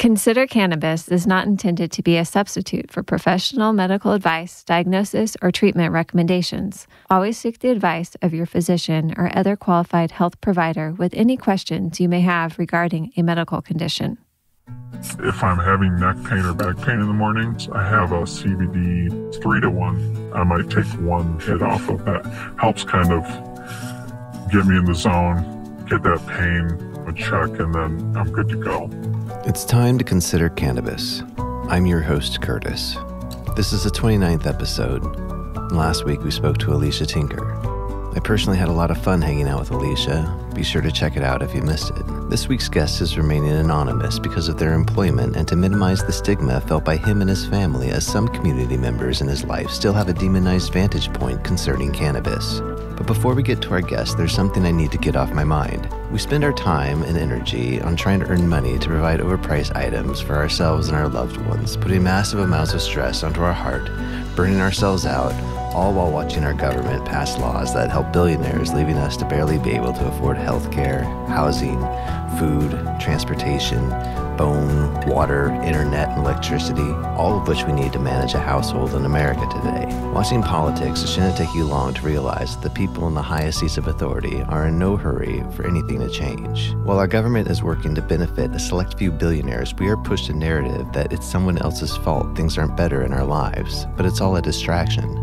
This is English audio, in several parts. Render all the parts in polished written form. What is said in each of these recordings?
Consider Cannabis is not intended to be a substitute for professional medical advice, diagnosis, or treatment recommendations. Always seek the advice of your physician or other qualified health provider with any questions you may have regarding a medical condition. If I'm having neck pain or back pain in the mornings, I have a CBD 3-to-1. I might take one hit off of that. Helps kind of get me in the zone, get that pain a check, and then I'm good to go. It's time to consider cannabis. I'm your host, Curtis. This is the 29th episode. Last week we spoke to Alicia Tinker. I personally had a lot of fun hanging out with Alicia. Be sure to check it out if you missed it. This week's guest is remaining anonymous because of their employment and to minimize the stigma felt by him and his family, as some community members in his life still have a demonized vantage point concerning cannabis. But before we get to our guest, there's something I need to get off my mind. We spend our time and energy on trying to earn money to provide overpriced items for ourselves and our loved ones, putting massive amounts of stress onto our heart, burning ourselves out, all while watching our government pass laws that help billionaires, leaving us to barely be able to afford health care, housing, food, transportation, bone, water, internet, and electricity, all of which we need to manage a household in America today. Watching politics, it shouldn't take you long to realize that the people in the highest seats of authority are in no hurry for anything to change. While our government is working to benefit a select few billionaires, we are pushed a narrative that it's someone else's fault things aren't better in our lives, but it's all a distraction.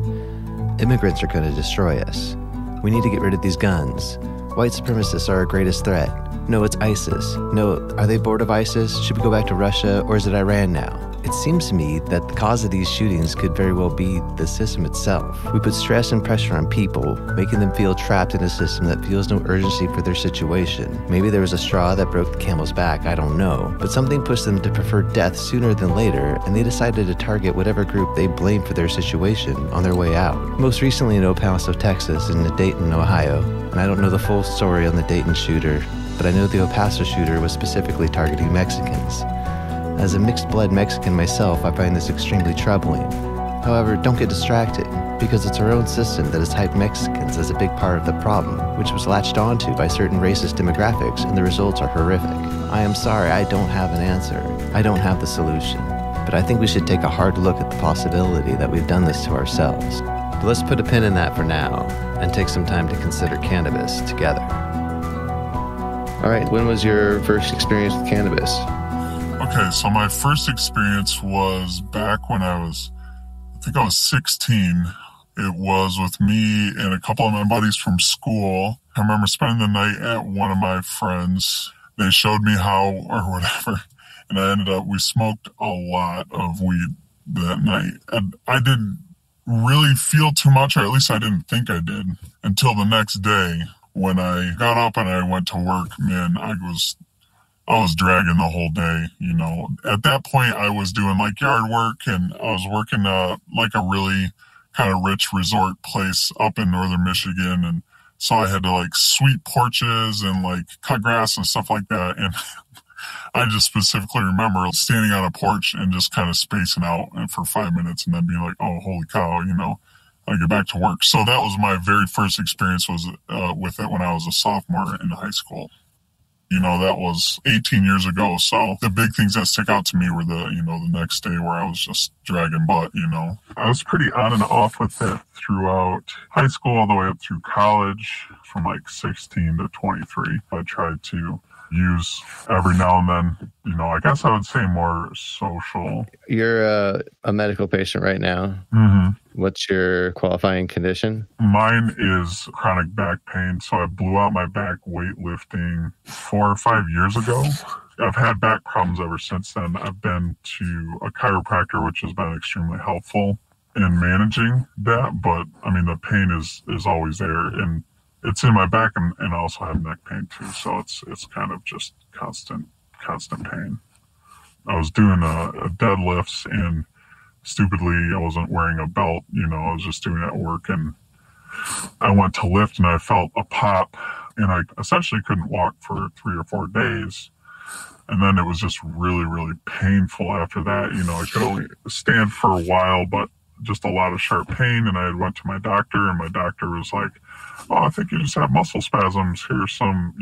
Immigrants are going to destroy us. We need to get rid of these guns. White supremacists are our greatest threat. No, it's ISIS. No, are they bored of ISIS? Should we go back to Russia, or is it Iran now? It seems to me that the cause of these shootings could very well be the system itself. We put stress and pressure on people, making them feel trapped in a system that feels no urgency for their situation. Maybe there was a straw that broke the camel's back, I don't know. But something pushed them to prefer death sooner than later, and they decided to target whatever group they blamed for their situation on their way out. Most recently in El Paso, Texas, and in Dayton, Ohio. And I don't know the full story on the Dayton shooter, but I know the El Paso shooter was specifically targeting Mexicans. As a mixed-blood Mexican myself, I find this extremely troubling. However, don't get distracted, because it's our own system that has hyped Mexicans as a big part of the problem, which was latched onto by certain racist demographics, and the results are horrific. I am sorry, I don't have an answer. I don't have the solution. But I think we should take a hard look at the possibility that we've done this to ourselves. But let's put a pin in that for now, and take some time to consider cannabis together. All right, when was your first experience with cannabis? Okay, so my first experience was back when I think I was 16. It was with me and a couple of my buddies from school. I remember spending the night at one of my friends. They showed me how or whatever, and we smoked a lot of weed that night. And I didn't really feel too much, or at least I didn't think I did, until the next day when I got up and I went to work. Man, I was dragging the whole day, you know. At that point, I was doing like yard work, and I was working like a really kind of rich resort place up in northern Michigan. And so I had to like sweep porches and like cut grass and stuff like that. And I just specifically remember standing on a porch and just kind of spacing out for 5 minutes and then being like, oh, holy cow, you know, I get back to work. So that was my very first experience with it when I was a sophomore in high school. You know, that was 18 years ago. So the big things that stick out to me were the next day where I was just dragging butt, you know. I was pretty on and off with it throughout high school all the way up through college, from like 16 to 23. I tried to use every now and then, you know, I guess I would say more social. You're a medical patient right now. Mm-hmm. What's your qualifying condition? Mine is chronic back pain. So I blew out my back weightlifting 4 or 5 years ago. I've had back problems ever since then. I've been to a chiropractor, which has been extremely helpful in managing that. But I mean, the pain is always there, and it's in my back, and I also have neck pain too. So it's kind of just constant pain. I was doing a deadlifts, and stupidly I wasn't wearing a belt. You know, I was just doing it at work, and I went to lift and I felt a pop, and I essentially couldn't walk for 3 or 4 days. And then it was just really, really painful after that. You know, I could only stand for a while, but just a lot of sharp pain. And I had went to my doctor, and my doctor was like, oh, I think you just have muscle spasms. Here's some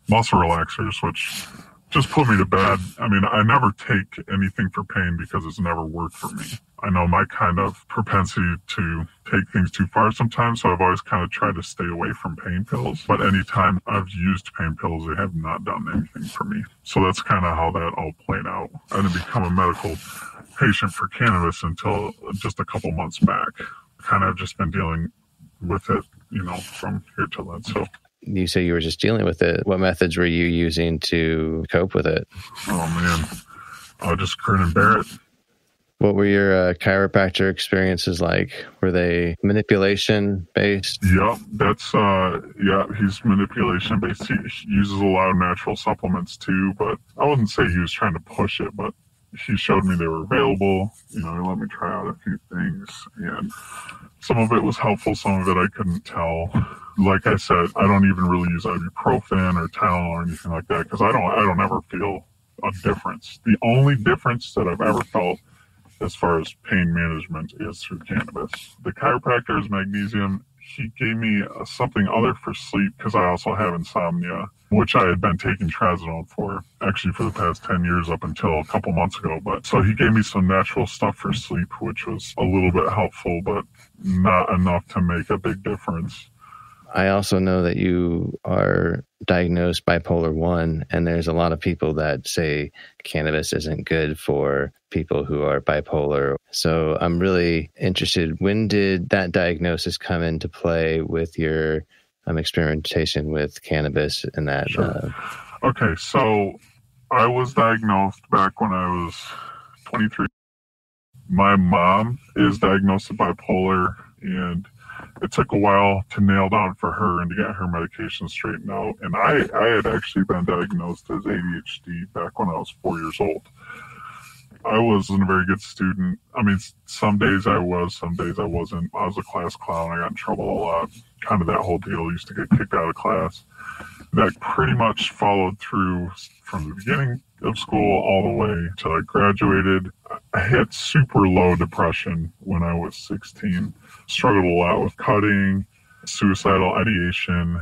muscle relaxers, which just put me to bed. I mean, I never take anything for pain because it's never worked for me. I know my kind of propensity to take things too far sometimes, so I've always kind of tried to stay away from pain pills. But anytime I've used pain pills, they have not done anything for me. So that's kind of how that all played out. I didn't become a medical patient for cannabis until just a couple months back. Kind of just been dealing with it, from here till then. So you say you were just dealing with it. What methods were you using to cope with it? Oh man, just grin and bear it. What were your chiropractor experiences like? Were they manipulation based? Yep, he's manipulation based. He uses a lot of natural supplements too, but I wouldn't say he was trying to push it, but he showed me they were available. He let me try out a few things, and some of it was helpful, some of it I couldn't tell. Like I said, I don't even really use ibuprofen or Tylenol or anything like that because I don't ever feel a difference. The only difference that I've ever felt as far as pain management is through cannabis. The chiropractor's magnesium, he gave me something other for sleep because I also have insomnia, which I had been taking trazodone for, actually for the past 10 years up until a couple months ago. But so he gave me some natural stuff for sleep, which was a little bit helpful, but not enough to make a big difference. I also know that you are diagnosed bipolar I, and there's a lot of people that say cannabis isn't good for people who are bipolar. So I'm really interested, when did that diagnosis come into play with your experimentation with cannabis and that? Sure. Okay, so I was diagnosed back when I was 23. My mom is diagnosed with bipolar, and it took a while to nail down for her and to get her medication straightened out. And I had actually been diagnosed as ADHD back when I was 4 years old. I wasn't a very good student. I mean, some days I was, some days I wasn't. I was a class clown. I got in trouble a lot. Kind of that whole deal. I used to get kicked out of class. That pretty much followed through from the beginning of school all the way till I graduated. I had super low depression when I was 16. Struggled a lot with cutting, suicidal ideation.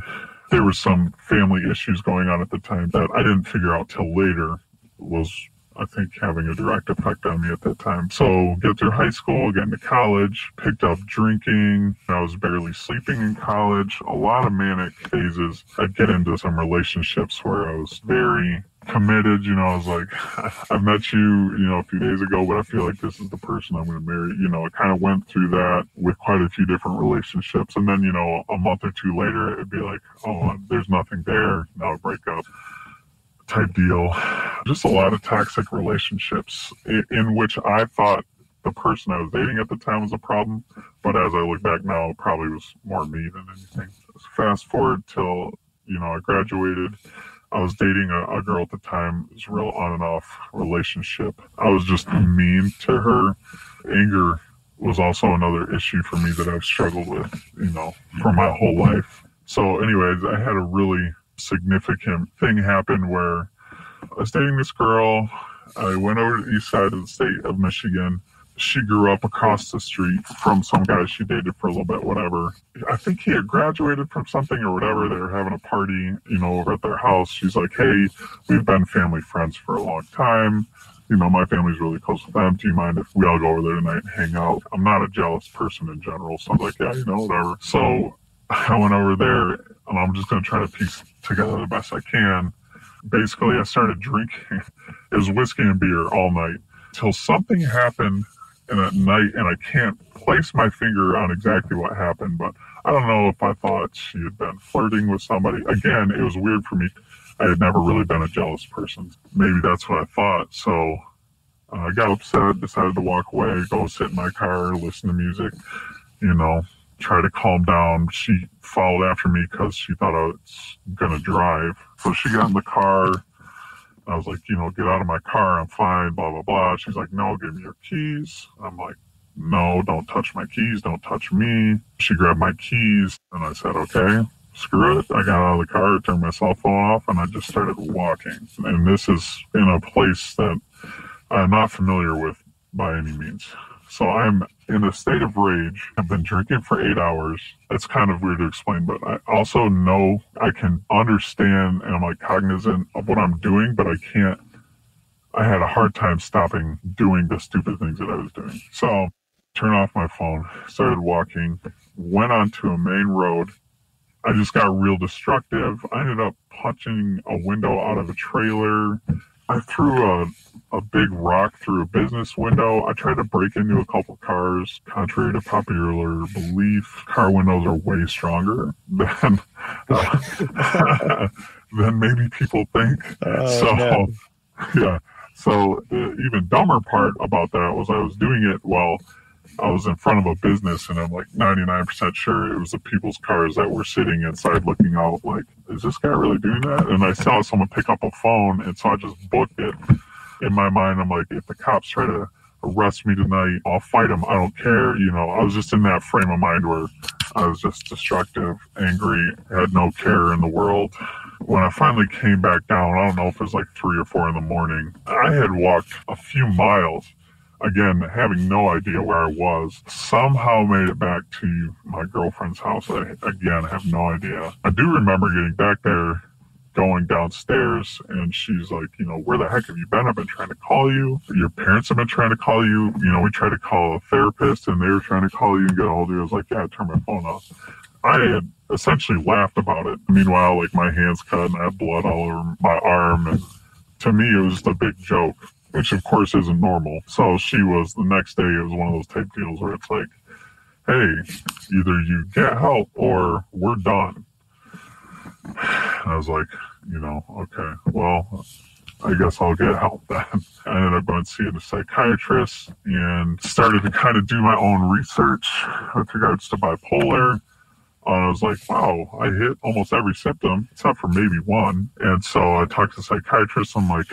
There were some family issues going on at the time that I didn't figure out till later was, I think, having a direct effect on me at that time. So get through high school, get into college, picked up drinking. I was barely sleeping in college, a lot of manic phases. I'd get into some relationships where I was very committed. I was like, I met you, a few days ago, but I feel like this is the person I'm going to marry. I kind of went through that with quite a few different relationships. And then, a month or two later, it'd be like, oh, there's nothing there. Now I break up type deal. Just a lot of toxic relationships in which I thought the person I was dating at the time was a problem. But as I look back now, it probably was more me than anything. Fast forward till, I graduated. I was dating a girl at the time. It was a real on and off relationship. I was just mean to her. Anger was also another issue for me that I've struggled with, for my whole life. So anyways, I had a really significant thing happen where I was dating this girl. I went over to the east side of the state of Michigan. She grew up across the street from some guy she dated for a little bit, whatever. I think he had graduated from something or whatever. They were having a party, over at their house. She's like, hey, we've been family friends for a long time. My family's really close with them. Do you mind if we all go over there tonight and hang out? I'm not a jealous person in general, so I'm like, yeah, whatever. So I went over there, and I'm just going to try to piece together the best I can. Basically, I started drinking. It was whiskey and beer all night till something happened in that night, and I can't place my finger on exactly what happened, but I don't know if I thought she had been flirting with somebody. Again, it was weird for me. I had never really been a jealous person. Maybe that's what I thought. So I got upset, decided to walk away, go sit in my car, listen to music, try to calm down. She followed after me because she thought I was going to drive. So she got in the car. I was like, get out of my car. I'm fine, blah, blah, blah. She's like, no, give me your keys. I'm like, no, don't touch my keys. Don't touch me. She grabbed my keys, and I said, okay, screw it. I got out of the car, turned my cell phone off, and I just started walking. And this is in a place that I'm not familiar with by any means. So I'm in a state of rage. I've been drinking for 8 hours. It's kind of weird to explain, but I also know I can understand and I'm like cognizant of what I'm doing, but I had a hard time stopping doing the stupid things that I was doing. So turned off my phone, started walking, went onto a main road. I just got real destructive. I ended up punching a window out of a trailer. I threw a big rock through a business window. I tried to break into a couple cars. Contrary to popular belief, car windows are way stronger than than maybe people think. No. Yeah. So the even dumber part about that was I was doing it while I was in front of a business, and I'm like 99% sure it was the people's cars that were sitting inside looking out like, is this guy really doing that? And I saw someone pick up a phone, and so I just booked it. In my mind, I'm like, if the cops try to arrest me tonight, I'll fight them. I don't care. I was just in that frame of mind where I was just destructive, angry, had no care in the world. When I finally came back down, I don't know if it was like 3 or 4 in the morning, I had walked a few miles. Again, having no idea where I was, somehow made it back to my girlfriend's house. I have no idea. I do remember getting back there, going downstairs, and she's like, where the heck have you been? I've been trying to call you. Your parents have been trying to call you. We tried to call a therapist, and they were trying to call you and get a hold of you. I was like, yeah, I turned my phone off. I had essentially laughed about it. Meanwhile, like, my hand's cut and I have blood all over my arm, and to me, it was just a big joke, which of course isn't normal. So the next day, it was one of those type deals where it's like, hey, either you get help or we're done. And I was like, okay, well, I guess I'll get help then. I ended up going to see a psychiatrist and started to kind of do my own research with regards to bipolar. I was like, wow, I hit almost every symptom except for maybe one. And so I talked to the psychiatrist. I'm like,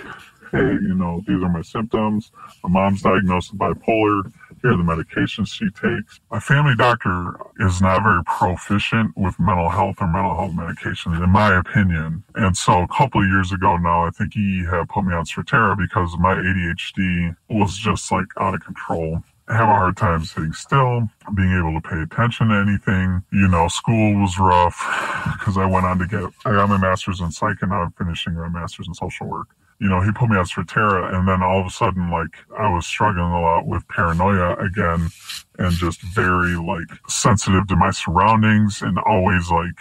hey, these are my symptoms. My mom's diagnosed with bipolar. Here are the medications she takes. My family doctor is not very proficient with mental health or mental health medications, in my opinion. And so a couple of years ago now, I think he had put me on Strattera because my ADHD was just like out of control. I have a hard time sitting still, being able to pay attention to anything. School was rough because I got my master's in psych and now I'm finishing my master's in social work. He put me on Strattera, and then all of a sudden, like, I was struggling a lot with paranoia again and just very, like, sensitive to my surroundings and always, like,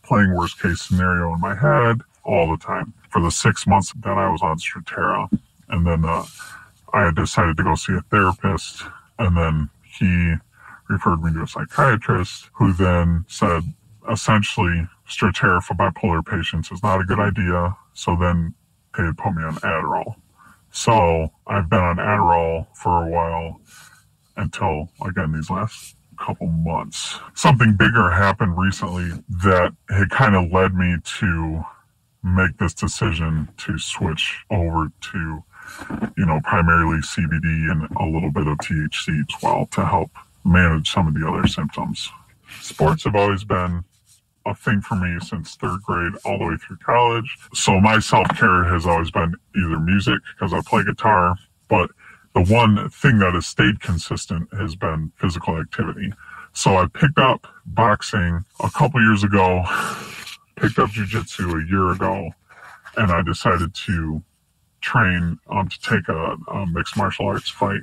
playing worst case scenario in my head all the time for the 6 months that I was on Strattera. And then I had decided to go see a therapist, and then he referred me to a psychiatrist who then said, essentially, Strattera for bipolar patients is not a good idea. So then they had put me on Adderall. So I've been on Adderall for a while until, again, these last couple months. Something bigger happened recently that had kind of led me to make this decision to switch over to, primarily CBD and a little bit of THC as well to help manage some of the other symptoms. Sports have always been a thing for me since 3rd grade all the way through college. So my self-care has always been either music, because I play guitar, but the one thing that has stayed consistent has been physical activity. So I picked up boxing a couple years ago, picked up jiu-jitsu a year ago, and I decided to train to take a mixed martial arts fight.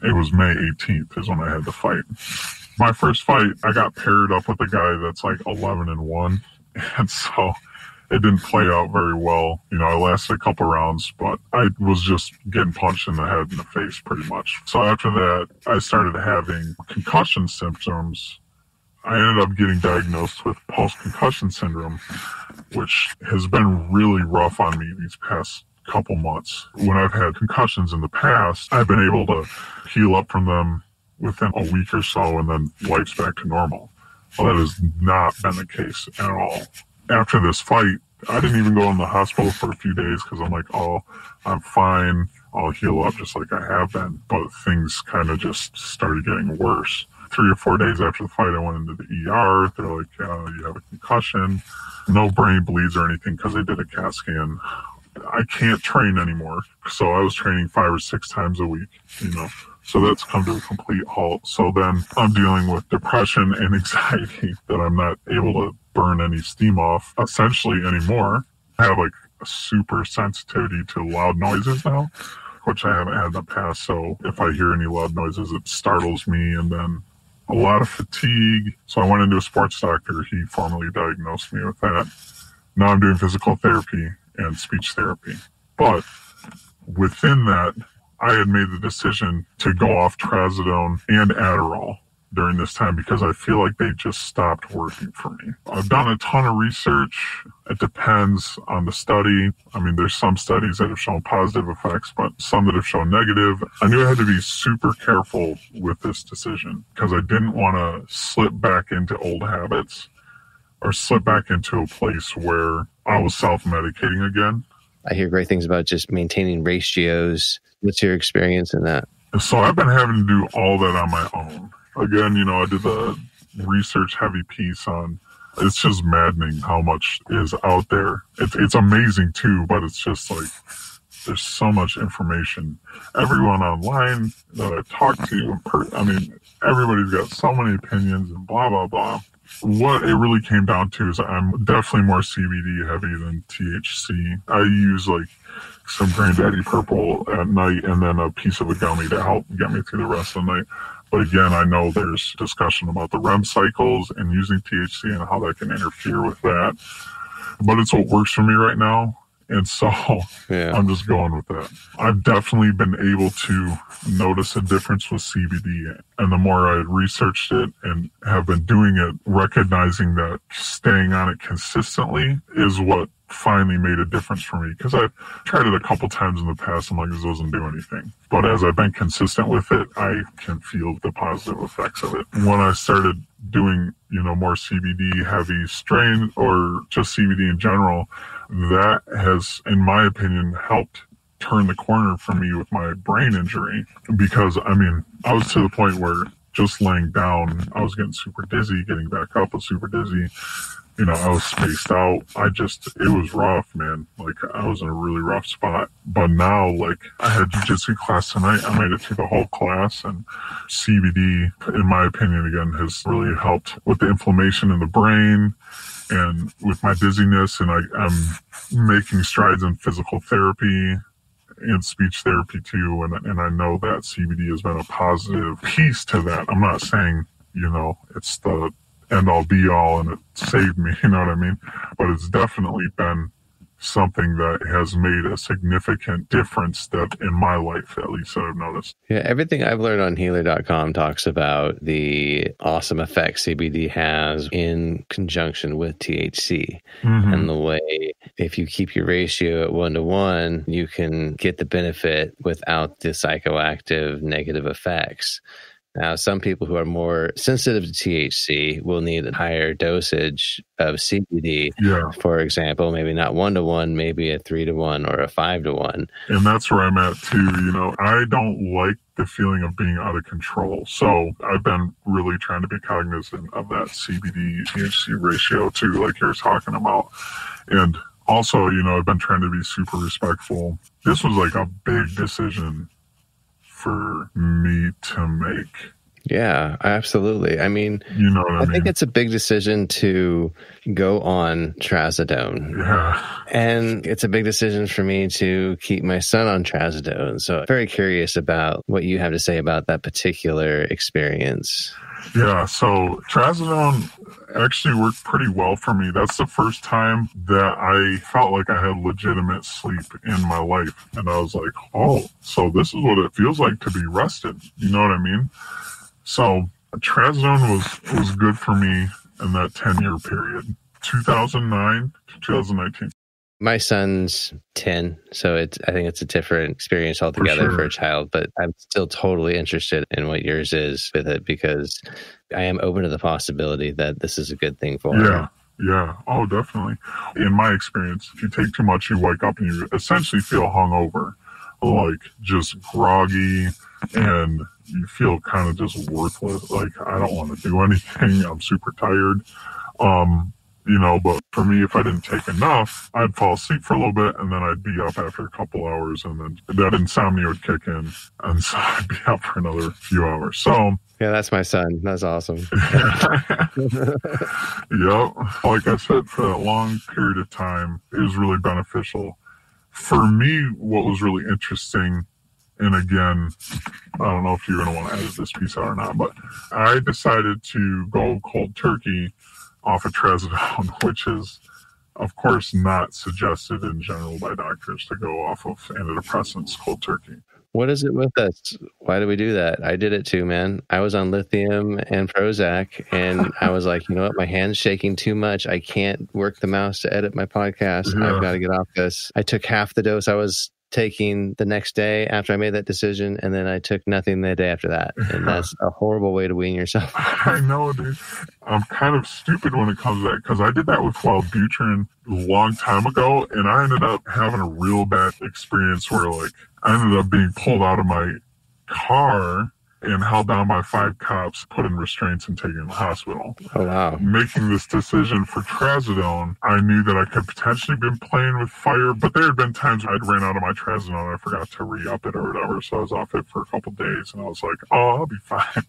It was May 18th is when I had the fight. My first fight, I got paired up with a guy that's like 11-1. And so it didn't play out very well. I lasted a couple rounds, but I was just getting punched in the head and the face pretty much. So after that, I started having concussion symptoms. I ended up getting diagnosed with post-concussion syndrome, which has been really rough on me these past couple months. When I've had concussions in the past, I've been able to heal up from them within a week or so, and then life's back to normal. Well, that has not been the case at all. After this fight, I didn't even go in the hospital for a few days because I'm like, oh, I'm fine. I'll heal up just like I have been. But things kind of just started getting worse. 3 or 4 days after the fight, I went into the ER. They're like, you have a concussion. No brain bleeds or anything because they did a CAT scan. I can't train anymore. So I was training 5 or 6 times a week, So that's come to a complete halt. So then I'm dealing with depression and anxiety that I'm not able to burn any steam off essentially anymore. I have like a super sensitivity to loud noises now, which I haven't had in the past. So if I hear any loud noises, it startles me. And then a lot of fatigue. So I went into a sports doctor. He formally diagnosed me with that. Now I'm doing physical therapy and speech therapy. But within that, I had made the decision to go off trazodone and Adderall during this time because I feel like they just stopped working for me. I've done a ton of research. It depends on the study. I mean, there's some studies that have shown positive effects, but some that have shown negative. I knew I had to be super careful with this decision because I didn't want to slip back into old habits or slip back into a place where I was self-medicating again. I hear great things about just maintaining ratios. What's your experience in that? So I've been having to do all that on my own. Again, I did the research heavy piece on, it's just maddening how much is out there. It's amazing too, but it's just like, there's so much information. Everyone online that I talk to, everybody's got so many opinions and blah, blah, blah. What it really came down to is I'm definitely more CBD heavy than THC. I use like some Granddaddy Purple at night and then a piece of a gummy to help get me through the rest of the night. But again, I know there's discussion about the REM cycles and using THC and how that can interfere with that. But it's what works for me right now. And so I'm just going with that. I've definitely been able to notice a difference with CBD. And the more I researched it and have been doing it, recognizing that staying on it consistently is what finally made a difference for me. Because I've tried it a couple times in the past. I'm like, this doesn't do anything. But as I've been consistent with it, I can feel the positive effects of it. When I started doing, more CBD heavy strain or just CBD in general, that has, in my opinion, helped turn the corner for me with my brain injury. Because, I was to the point where just laying down, I was getting super dizzy, getting back up was super dizzy. I was spaced out. It was rough, man. Like, I was in a really rough spot. But now, I had jiu-jitsu class tonight. I made it through the whole class. And CBD, in my opinion, again, has really helped with the inflammation in the brain and with my dizziness. And I'm making strides in physical therapy and speech therapy, too. And I know that CBD has been a positive piece to that. I'm not saying, it's the end all be all and it saved me, you know what I mean? But it's definitely been something that has made a significant difference that in my life, at least, that I've noticed. Yeah, everything I've learned on healer.com talks about the awesome effects CBD has in conjunction with THC. Mm-hmm. And the way, if you keep your ratio at 1-to-1, you can get the benefit without the psychoactive negative effects. Now, some people who are more sensitive to THC will need a higher dosage of CBD. Yeah. For example, maybe not 1-to-1, maybe a 3-to-1 or a 5-to-1. And that's where I'm at too. I don't like the feeling of being out of control. So I've been really trying to be cognizant of that CBD THC ratio too, like you're talking about. And also, I've been trying to be super respectful. This was like a big decision for me to make. Yeah, absolutely. I think it's a big decision to go on trazodone. Yeah. And it's a big decision for me to keep my son on trazodone. So I'm very curious about what you have to say about that particular experience. Yeah, so trazodone actually worked pretty well for me. That's the first time that I felt like I had legitimate sleep in my life. And I was like, oh, so this is what it feels like to be rested. You know what I mean? So trazodone was good for me in that 10-year period, 2009 to 2019. My son's 10, so I think it's a different experience altogether for a child, but I'm still totally interested in what yours is with it because I am open to the possibility that this is a good thing for him. Yeah. Oh, definitely. In my experience, if you take too much, you wake up and you essentially feel hungover, like just groggy, and you feel kind of just worthless. Like, I don't want to do anything. I'm super tired. But for me, if I didn't take enough, I'd fall asleep for a little bit and then I'd be up after a couple hours and then that insomnia would kick in. And so I'd be up for another few hours. So yeah, that's my son. That's awesome. Yep. Like I said, for that long period of time, it was really beneficial. For me, what was really interesting, and again, I don't know if you're going to want to edit this piece out or not, but I decided to go cold turkey off of trazodone, which is, of course, not suggested in general by doctors to go off of antidepressants cold turkey. What is it with us? Why do we do that? I did it too, man. I was on lithium and Prozac, and I was like, you know what? My hand's shaking too much. I can't work the mouse to edit my podcast. Yeah. I've got to get off this. I took half the dose I was taking the next day after I made that decision, and then I took nothing the day after that. And that's a horrible way to wean yourself. I know, dude. I'm kind of stupid when it comes to that because I did that with Wellbutrin a long time ago, and I ended up having a real bad experience where, like, I ended up being pulled out of my car and held down by 5 cops, put in restraints, and taken to the hospital. Oh, wow. Making this decision for trazodone, I knew that I could potentially been playing with fire, but there had been times I'd ran out of my trazodone and I forgot to re-up it or whatever, so I was off it for a couple of days, and I was like, oh, I'll be fine.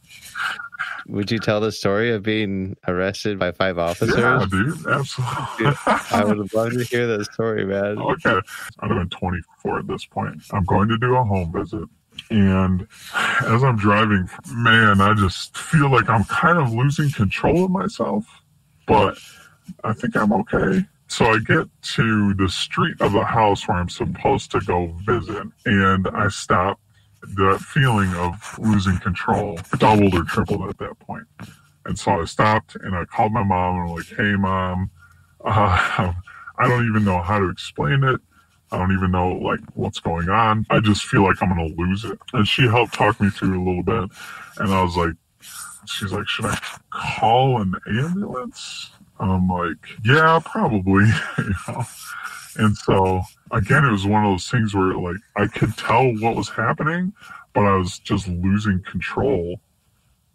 Would you tell the story of being arrested by 5 officers? Yeah, dude, absolutely. I would love to hear that story, man. Okay. I'd have been 24 at this point. I'm going to do a home visit. And as I'm driving, man, I just feel like I'm kind of losing control of myself, but I think I'm okay. So I get to the street of the house where I'm supposed to go visit, and I stop. That feeling of losing control doubled or tripled at that point. And so I stopped and I called my mom and I'm like, hey, Mom, I don't even know how to explain it. I don't even know, like, what's going on. I just feel like I'm going to lose it. And she helped talk me through a little bit. And I was like, she's like, should I call an ambulance? I'm like, yeah, probably. And so, again, it was one of those things where, like, I could tell what was happening, but I was just losing control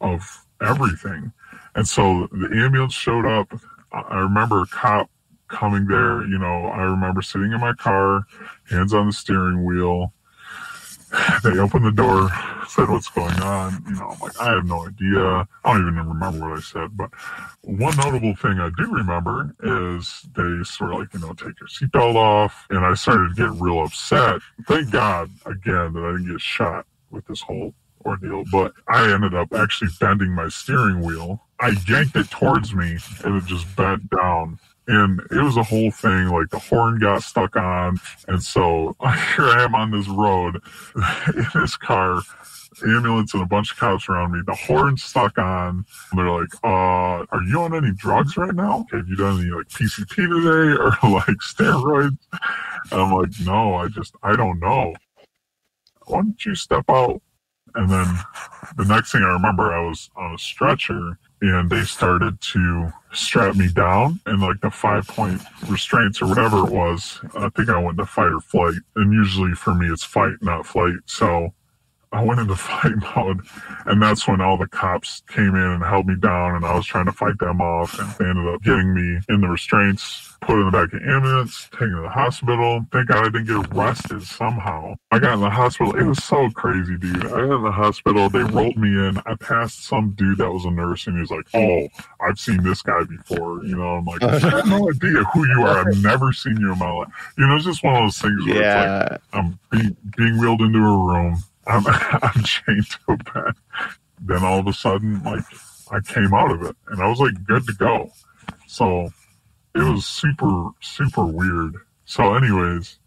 of everything. And so the ambulance showed up. I remember a cop coming there, I remember sitting in my car, hands on the steering wheel. They opened the door, said, what's going on? I'm like, I have no idea. I don't even remember what I said. But one notable thing I do remember is they sort of like, take your seatbelt off. And I started to get real upset. Thank God, again, that I didn't get shot with this whole ordeal. But I ended up actually bending my steering wheel. I yanked it towards me and it just bent down. And it was a whole thing, like the horn got stuck on. And so here I am on this road in this car, ambulance and a bunch of cops around me. The horn's stuck on. They're like, are you on any drugs right now? Have you done any like PCP today or like steroids? And I'm like, no, I don't know. Why don't you step out? And then the next thing I remember, I was on a stretcher and they started to strap me down and like the 5-point restraints or whatever it was. I think I went to fight or flight. And usually for me, it's fight, not flight. So I went into fight mode, and that's when all the cops came in and held me down, and I was trying to fight them off, and they ended up getting me in the restraints, put in the back of the ambulance, taken to the hospital. Thank God I didn't get arrested somehow. I got in the hospital. It was so crazy, dude. I got in the hospital. They rolled me in. I passed some dude that was a nurse, and he was like, oh, I've seen this guy before. I'm like, I have no idea who you are. I've never seen you in my life. It's just one of those things where it's like I'm being wheeled into a room. I'm chained to a bed. Then all of a sudden, like, I came out of it, and I was, like, good to go. So it was super, super weird. So anyways,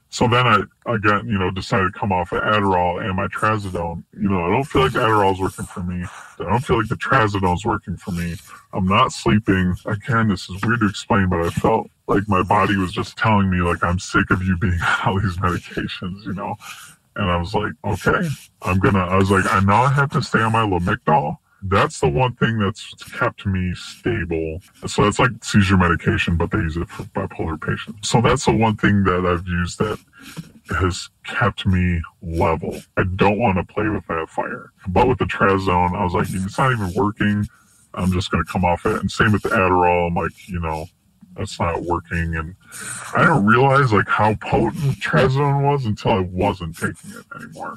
so then I got, decided to come off of Adderall and my trazodone. I don't feel like Adderall's working for me. I don't feel like the trazodone's working for me. I'm not sleeping. Again, this is weird to explain, but I felt like my body was just telling me, like, I'm sick of you being on all these medications, And I was like, okay, I was like, I know I have to stay on my Lamictal. That's the one thing that's kept me stable. So that's like seizure medication, but they use it for bipolar patients. So that's the one thing that I've used that has kept me level. I don't want to play with that fire. But with the trazodone, I was like, it's not even working. I'm just going to come off it. And same with the Adderall. I'm like, that's not working. And I didn't realize like how potent trazodone was until I wasn't taking it anymore.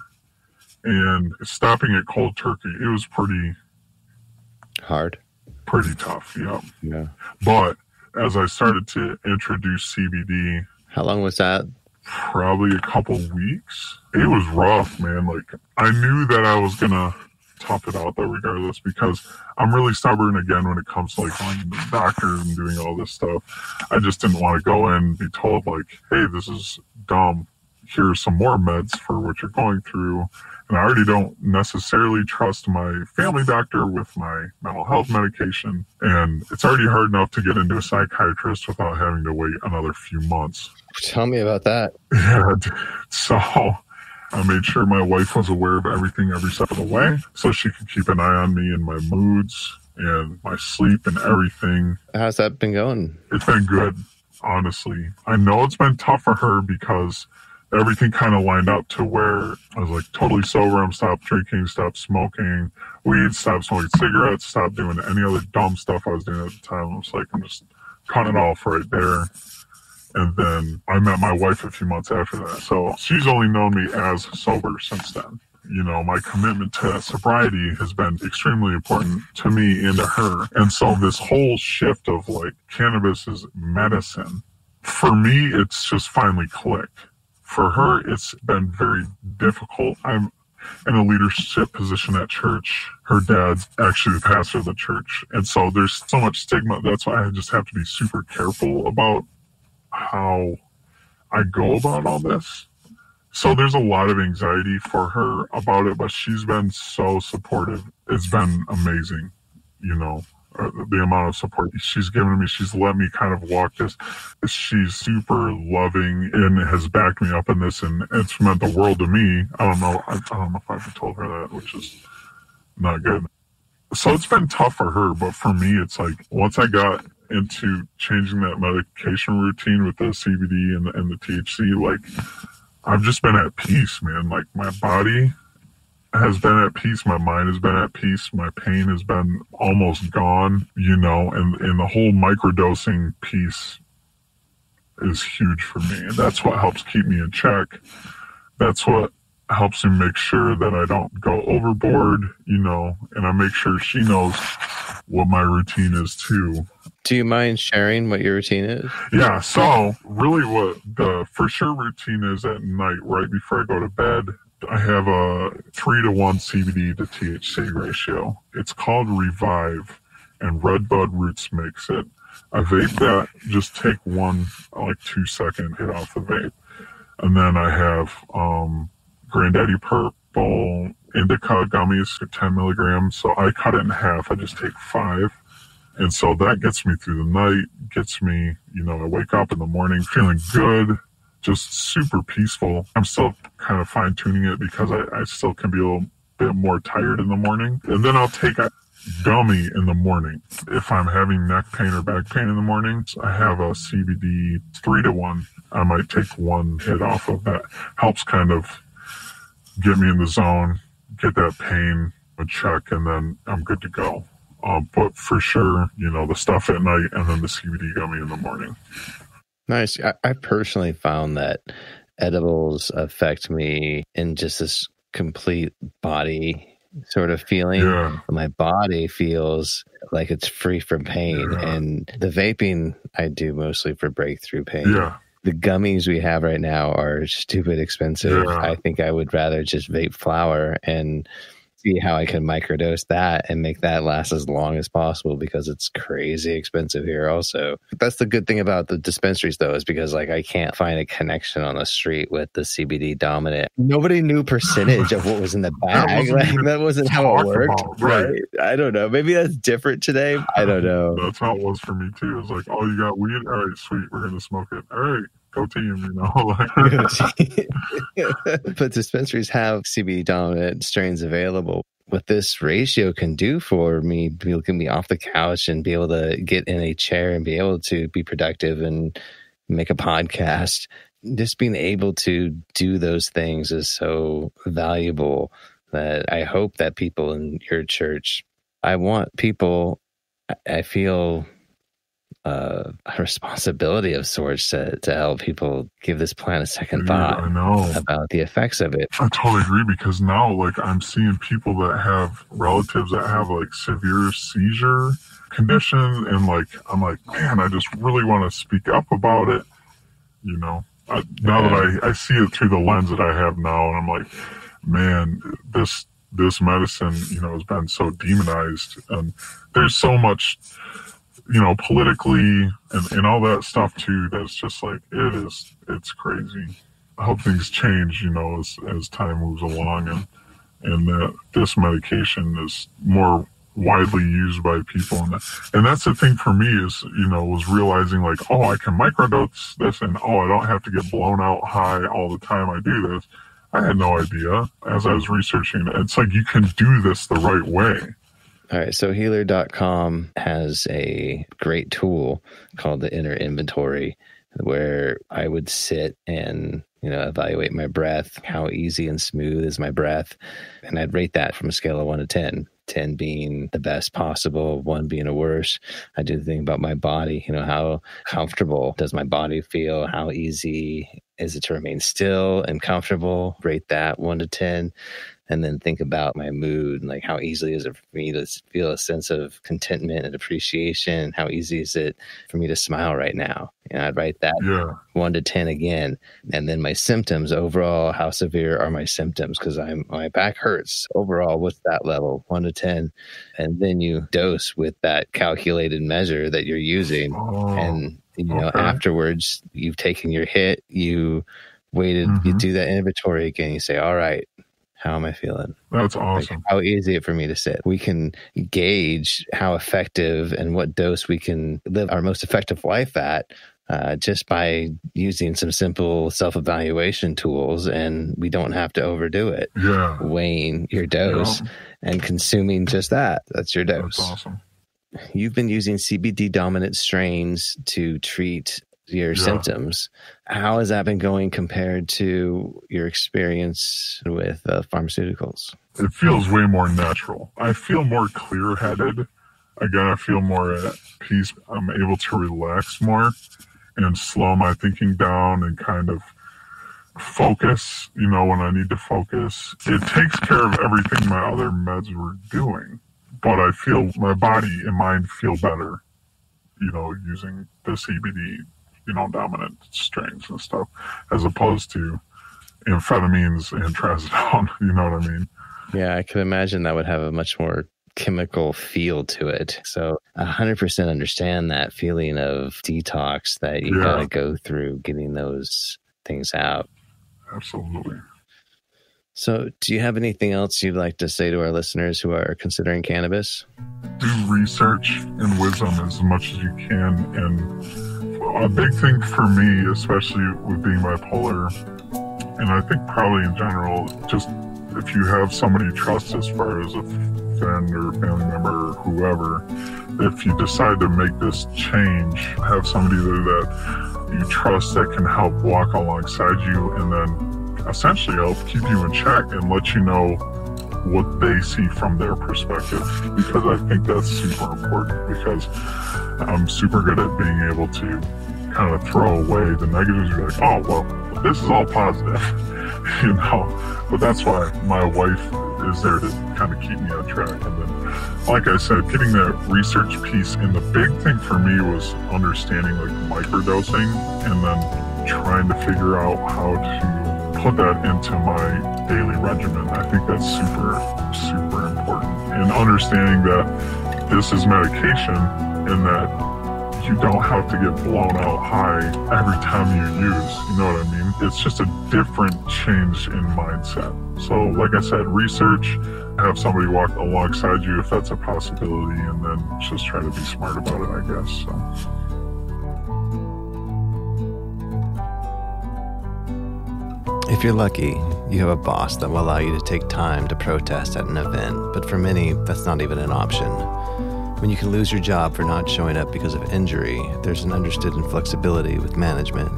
And stopping it cold turkey, it was pretty tough. Yeah. But as I started to introduce CBD, how long was that? Probably a couple weeks. It was rough, man. Like, I knew that I was gonna tough it out though, regardless, because I'm really stubborn again when it comes to like going to the doctor and doing all this stuff. I just didn't want to go in and be told like, hey, this is dumb. Here's some more meds for what you're going through. And I already don't necessarily trust my family doctor with my mental health medication. And it's already hard enough to get into a psychiatrist without having to wait another few months. Tell me about that. Yeah. So I made sure my wife was aware of everything every step of the way so she could keep an eye on me and my moods and my sleep and everything. How's that been going? It's been good, honestly. I know it's been tough for her because everything kind of lined up to where I was like totally sober. I'm stopped drinking, stopped smoking weed, stopped smoking cigarettes, stopped doing any other dumb stuff I was doing at the time. I was like, I'm just cutting it off right there. And then I met my wife a few months after that. So she's only known me as sober since then. You know, my commitment to sobriety has been extremely important to me and to her. And so this whole shift of like cannabis is medicine, for me, it's just finally clicked. For her, it's been very difficult. I'm in a leadership position at church. Her dad's actually the pastor of the church. And so there's so much stigma. That's why I just have to be super careful about how I go about all this. So there's a lot of anxiety for her about it, but she's been so supportive. It's been amazing, you know, the amount of support she's given me. She's let me kind of walk this. She's super loving and has backed me up in this, and it's meant the world to me. I don't know if I've told her that, which is not good. So it's been tough for her, but for me, it's like once I got into changing that medication routine with the CBD and the THC, like I've just been at peace, man. Like my body has been at peace, my mind has been at peace, my pain has been almost gone, you know, and the whole microdosing piece is huge for me. And that's what helps keep me in check. That's what helps me make sure that I don't go overboard, you know, and I make sure she knows what my routine is too. Do you mind sharing what your routine is? Yeah, so really what the for sure routine is at night, right before I go to bed, I have a 3-to-1 CBD to THC ratio. It's called Revive, and Redbud Roots makes it. I vape that, just take one like 2-second hit off the vape. And then I have Granddaddy Purple Indica gummies for 10 milligrams. So I cut it in half. I just take 5. And so that gets me through the night, gets me, you know, I wake up in the morning feeling good, just super peaceful. I'm still kind of fine tuning it because I still can be a little bit more tired in the morning. And then I'll take a gummy in the morning. If I'm having neck pain or back pain in the morning, I have a CBD 3-to-1. I might take one hit off of that. Helps kind of get me in the zone, get that pain in check, and then I'm good to go. But for sure, you know, the stuff at night and then the CBD gummy in the morning. Nice. I personally found that edibles affect me in just this complete body sort of feeling. Yeah. My body feels like it's free from pain. Yeah. And the vaping I do mostly for breakthrough pain. Yeah. The gummies we have right now are stupid expensive. Yeah. I think I would rather just vape flower and see how I can microdose that and make that last as long as possible because it's crazy expensive here also. That's the good thing about the dispensaries though, is because like I can't find a connection on the street with the CBD dominant. Nobody knew percentage of what was in the bag. That wasn't how it worked. About, right. I don't know. Maybe that's different today. I don't know. That's how it was for me too. It was like, oh, you got weed? All right, sweet. We're going to smoke it. All right. Go team, you know. But dispensaries have CBD dominant strains available. What this ratio can do for me, people can be off the couch and be able to get in a chair and be able to be productive and make a podcast. Just being able to do those things is so valuable that I hope that people in your church, I want people, I feel a responsibility of sorts to help people give this plant a second thought I know about the effects of it. I totally agree, because now, like, I'm seeing people that have relatives that have like severe seizure condition, and like, I'm like, man, I just really want to speak up about it. Now that I see it through the lens that I have now, and I'm like, man, this medicine, has been so demonized, and there's so much, politically and all that stuff too, that's just like, it's crazy. I hope things change, as time moves along, and that this medication is more widely used by people. And that's the thing for me is, was realizing like, oh, I can microdose this, and I don't have to get blown out high all the time I do this. I had no idea as I was researching. It's like, you can do this the right way. All right, so healer.com has a great tool called the Inner Inventory, where I would sit and, evaluate my breath. How easy and smooth is my breath? And I'd rate that from a scale of 1 to 10. 10 being the best possible, 1 being the worst. I do the thing about my body, how comfortable does my body feel? How easy is it to remain still and comfortable? Rate that 1 to 10. And then think about my mood and like, how easily is it for me to feel a sense of contentment and appreciation? How easy is it for me to smile right now? I'd write that 1 to 10 again. And then my symptoms overall, how severe are my symptoms? Because my back hurts. Overall, what's that level? 1 to 10. And then you dose with that calculated measure that you're using. And, afterwards, you've taken your hit, you waited, you do that inventory again. You say, all right, how am I feeling? That's awesome. Like, how easy is it for me to sit? We can gauge how effective and what dose we can live our most effective life at just by using some simple self-evaluation tools, and we don't have to overdo it. Yeah. Weighing your dose and consuming just that. That's your dose. That's awesome. You've been using CBD dominant strains to treat your symptoms. How has that been going compared to your experience with pharmaceuticals? It feels way more natural. I feel more clear-headed. Again, I feel more at peace. I'm able to relax more and slow my thinking down and kind of focus, when I need to focus. It takes care of everything my other meds were doing, but I feel my body and mind feel better, using the CBD, dominant strains and stuff, as opposed to amphetamines and trazodone, you know what I mean? Yeah, I can imagine that would have a much more chemical feel to it. So 100% understand that feeling of detox that you gotta go through getting those things out. Absolutely. So do you have anything else you'd like to say to our listeners who are considering cannabis? Do research and wisdom as much as you can. And a big thing for me, especially with being bipolar, and I think probably in general, just if you have somebody you trust as far as a friend or family member or whoever, if you decide to make this change, have somebody that you trust that can help walk alongside you and then essentially help keep you in check and let you know what they see from their perspective, because I think that's super important, because I'm super good at being able to kind of throw away the negatives. You're like, oh, well, this is all positive, but that's why my wife is there to kind of keep me on track. And then, like I said, getting that research piece, and the big thing for me was understanding like microdosing and then trying to figure out how to put that into my daily regimen. I think that's super, super important. And understanding that this is medication and that you don't have to get blown out high every time you use, you know what I mean? It's just a different change in mindset. So like I said, research, have somebody walk alongside you if that's a possibility, and then just try to be smart about it, I guess. So. If you're lucky, you have a boss that will allow you to take time to protest at an event, but for many, that's not even an option. When you can lose your job for not showing up because of injury, there's an understood inflexibility with management.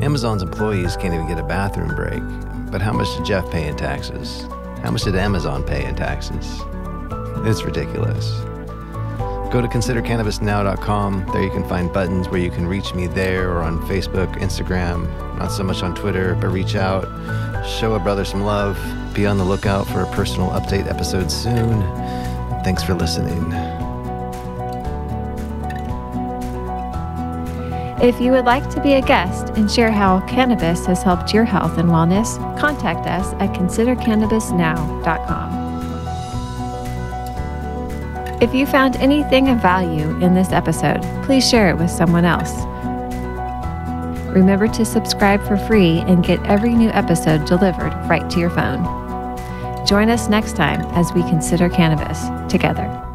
Amazon's employees can't even get a bathroom break, but how much did Jeff pay in taxes? How much did Amazon pay in taxes? It's ridiculous. Go to considercannabisnow.com. There you can find buttons where you can reach me there or on Facebook, Instagram, not so much on Twitter, but reach out, show a brother some love, be on the lookout for a personal update episode soon. Thanks for listening. If you would like to be a guest and share how cannabis has helped your health and wellness, contact us at considercannabisnow.com. If you found anything of value in this episode, please share it with someone else. Remember to subscribe for free and get every new episode delivered right to your phone. Join us next time as we consider cannabis together.